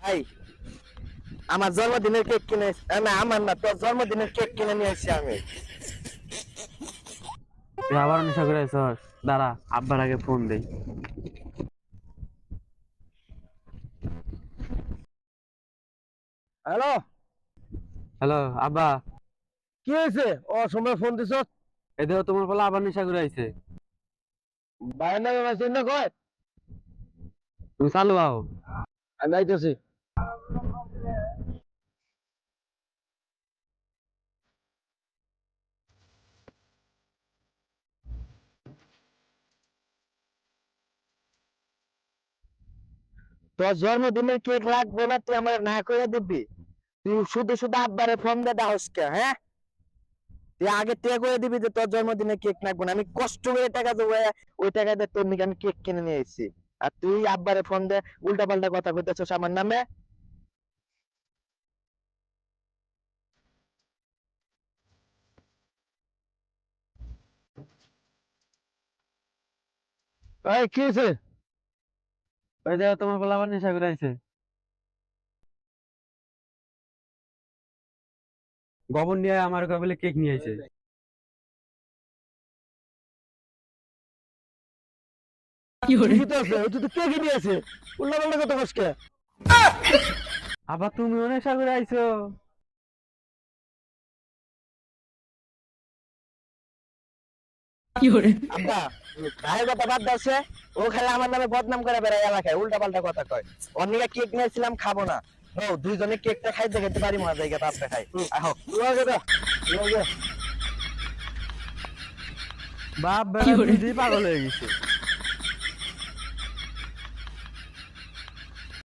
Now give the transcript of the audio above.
ভাই আমার জন্মদিনের কেক কিনে না আমার না তোর জন্মদিনের কেক কিনে নিয়ে এসেছি আমি। তুই আবার নেশা করে আইছস, দাঁড়া আব্বার আগে ফোন দেই। হ্যালো, হ্যালো আব্বা, কি হয়েছে? ও সময় ফোন দিছ? এই দেখো তোমার বলা আবার নেশা করে আইছে। বাইরে না আছে না কয়? তুমি চালু আও। আমি আইতেছি। তোর জন্মদিনের কেক লাগবে না, তুই আমার না করে দিবি? তুই শুধু শুধু আব্বারে ফোন দে দাওস কে? হ্যাঁ, তুই আগে তে করে দিবি যে তোর জন্মদিনে কেক লাগবে না। আমি কষ্ট করে টাকা জোগাড় ওই টাকা দিয়ে তোর নিকে আমি কেক কিনে নিয়ে এসেছি, আর তুই আব্বারে ফোন দে উল্টা পাল্টা কথা কইতেছস আমার নামে। এই কি হয়েছে? ওই দেখো তোমার বলা আবার নেশা করে আইছে। গোবর নিয়ে আমার ঘরে বলে কেক নিয়ে আইছে। ঠিকই তো আছে, ওই তো কেক নিয়ে আছে, উল্টা পাল্টা কথা কস কে? আবার তুমিও নেশা করে আইছো। আব্বা, ভাইয়ের কথা বাদ দাওছে। ও খালি আমার নামে বদনাম করে বেড়ায় এলাকায়, উল্টা পাল্টা কথা কয়। ওর নিকে কেক নিয়েছিলাম, খাবো না। ও দুইজনে কেকটা খাইতে খাইতে পারি মজা জায়গা বাপরে খাই। আহো বাপ বেড়া দুইটাই পাগল হয়ে গেছে।